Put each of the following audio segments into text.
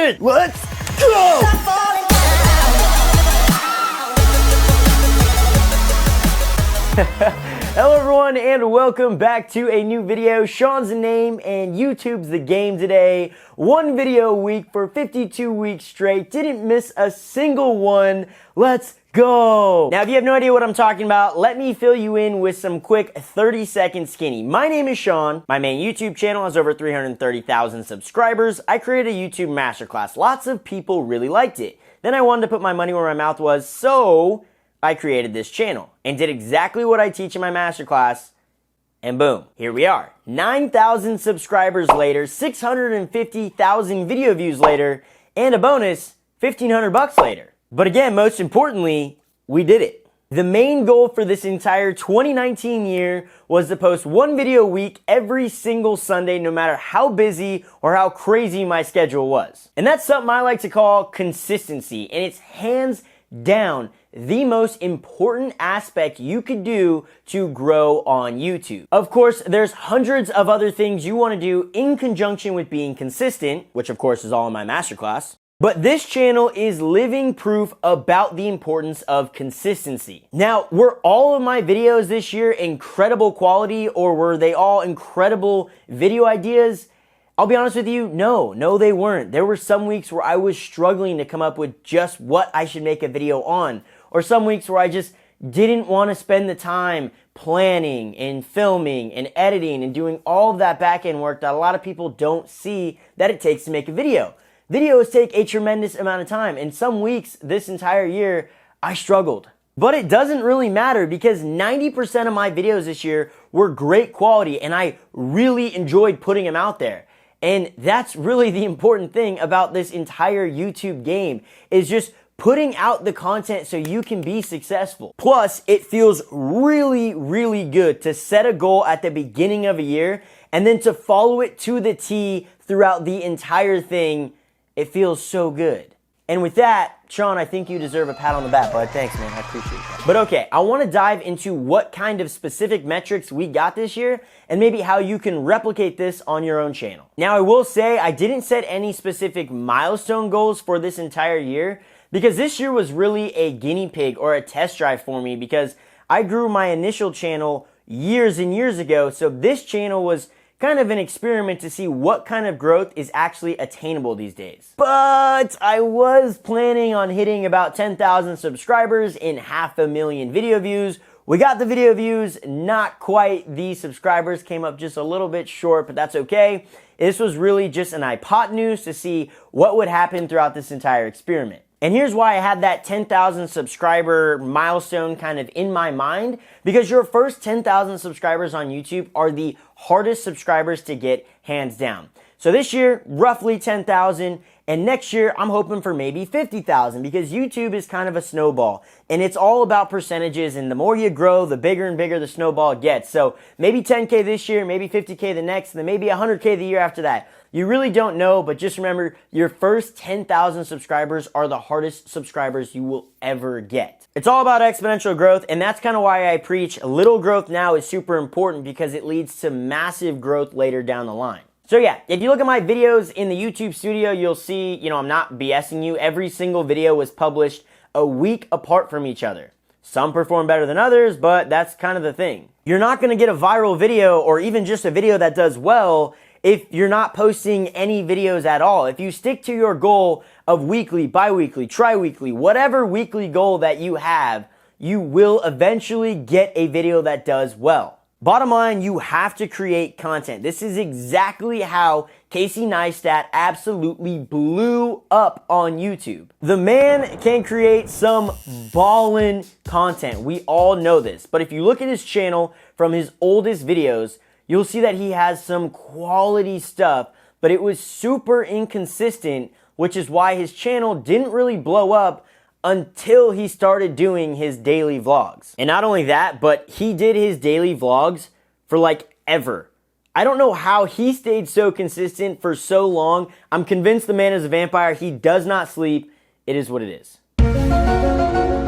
in. Let's go! Hello everyone and welcome back to a new video. Shawn's the name and YouTube's the game today. One video a week for 52 weeks straight. Didn't miss a single one. Let's go! Now if you have no idea what I'm talking about, let me fill you in with some quick 30-second skinny. My name is Shawn. My main YouTube channel has over 330,000 subscribers. I created a YouTube Masterclass. Lots of people really liked it. Then I wanted to put my money where my mouth was, so I created this channel and did exactly what I teach in my masterclass, and boom, here we are. 9,000 subscribers later, 650,000 video views later, and a bonus, $1,500 later. But again, most importantly, we did it. The main goal for this entire 2019 year was to post one video a week every single Sunday, no matter how busy or how crazy my schedule was. And that's something I like to call consistency, and it's hands down the most important aspect you could do to grow on YouTube. Of course, there's hundreds of other things you want to do in conjunction with being consistent, which of course is all in my masterclass. But this channel is living proof about the importance of consistency. Now, were all of my videos this year incredible quality, or were they all incredible video ideas? I'll be honest with you, no, they weren't. There were some weeks where I was struggling to come up with just what I should make a video on, or some weeks where I just didn't want to spend the time planning and filming and editing and doing all of that back-end work that a lot of people don't see that it takes to make a video. Videos take a tremendous amount of time, and some weeks this entire year, I struggled. But it doesn't really matter because 90% of my videos this year were great quality, and I really enjoyed putting them out there. And that's really the important thing about this entire YouTube game, is just putting out the content so you can be successful. Plus, it feels really, really good to set a goal at the beginning of a year and then to follow it to the T throughout the entire thing. It feels so good. And with that, Shawn, I think you deserve a pat on the back, bud. Thanks, man. I appreciate that. But okay, I want to dive into what kind of specific metrics we got this year and maybe how you can replicate this on your own channel. Now, I will say I didn't set any specific milestone goals for this entire year because this year was really a guinea pig or a test drive for me because I grew my initial channel years and years ago. So this channel was kind of an experiment to see what kind of growth is actually attainable these days. But I was planning on hitting about 10,000 subscribers and 500,000 video views. We got the video views, not quite the subscribers, came up just a little bit short, but that's okay. This was really just an hypotenuse to see what would happen throughout this entire experiment. And here's why I had that 10,000 subscriber milestone kind of in my mind, because your first 10,000 subscribers on YouTube are the hardest subscribers to get, hands down. So this year, roughly 10,000, and next year, I'm hoping for maybe 50,000 because YouTube is kind of a snowball and it's all about percentages, and the more you grow, the bigger and bigger the snowball gets. So maybe 10K this year, maybe 50K the next, and then maybe 100K the year after that. You really don't know, but just remember, your first 10,000 subscribers are the hardest subscribers you will ever get. It's all about exponential growth, and that's kind of why I preach little growth now is super important because it leads to massive growth later down the line. So yeah, if you look at my videos in the YouTube studio, you'll see, I'm not BSing you. Every single video was published a week apart from each other. Some perform better than others, but that's kind of the thing. You're not going to get a viral video or even just a video that does well if you're not posting any videos at all. If you stick to your goal of weekly, bi-weekly, tri-weekly, whatever weekly goal that you have, you will eventually get a video that does well. Bottom line, you have to create content. This is exactly how Casey Neistat absolutely blew up on YouTube. The man can create some ballin' content. We all know this. But if you look at his channel from his oldest videos, you'll see that he has some quality stuff, but it was super inconsistent, which is why his channel didn't really blow up until he started doing his daily vlogs. And not only that, but he did his daily vlogs for like ever. I don't know how he stayed so consistent for so long. I'm convinced the man is a vampire. He does not sleep. It is what it is.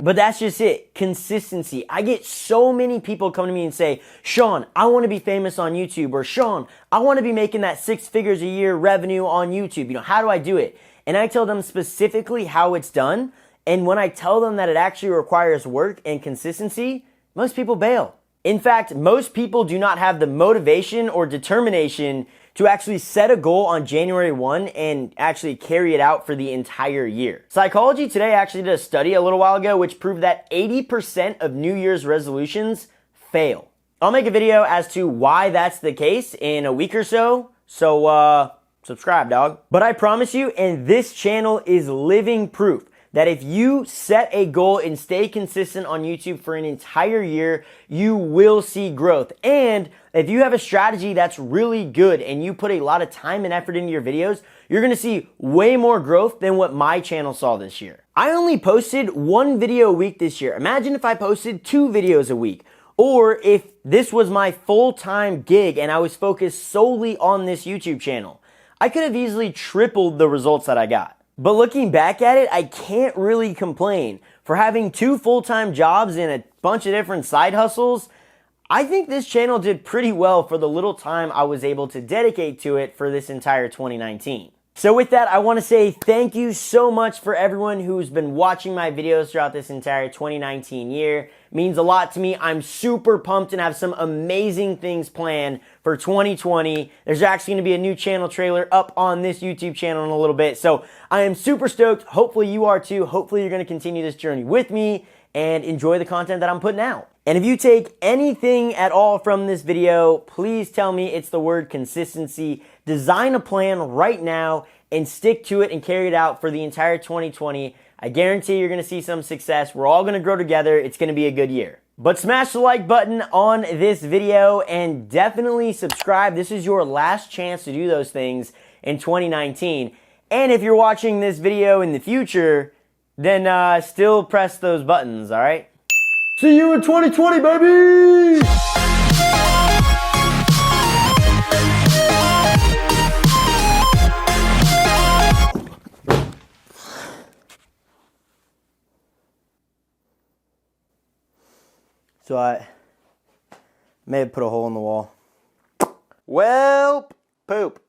But that's just it. Consistency. I get so many people come to me and say, Shawn, I want to be famous on YouTube, or Shawn, I want to be making that 6 figures a year revenue on YouTube. How do I do it? and I tell them specifically how it's done. And when I tell them that it actually requires work and consistency, most people bail. In fact, most people do not have the motivation or determination to actually set a goal on January 1 and actually carry it out for the entire year. Psychology Today actually did a study a little while ago which proved that 80% of New Year's resolutions fail. I'll make a video as to why that's the case in a week or so, subscribe, dog. But I promise you, and this channel is living proof, that if you set a goal and stay consistent on YouTube for an entire year, you will see growth. And if you have a strategy that's really good and you put a lot of time and effort into your videos, you're gonna see way more growth than what my channel saw this year. I only posted 1 video a week this year. Imagine if I posted 2 videos a week, or if this was my full-time gig and I was focused solely on this YouTube channel. I could have easily tripled the results that I got. But looking back at it, I can't really complain. For having 2 full-time jobs and a bunch of different side hustles, I think this channel did pretty well for the little time I was able to dedicate to it for this entire 2019. So with that, I want to say thank you so much for everyone who's been watching my videos throughout this entire 2019 year. It means a lot to me. I'm super pumped and have some amazing things planned for 2020. There's actually going to be a new channel trailer up on this YouTube channel in a little bit. So I am super stoked. Hopefully you are too. Hopefully you're going to continue this journey with me and enjoy the content that I'm putting out. And if you take anything at all from this video, please tell me it's the word consistency. Design a plan right now and stick to it and carry it out for the entire 2020. I guarantee you're going to see some success. We're all going to grow together. It's going to be a good year. But smash the like button on this video and definitely subscribe. This is your last chance to do those things in 2019. And if you're watching this video in the future, then still press those buttons, all right? See you in 2020, baby! So I may have put a hole in the wall. Well, poop.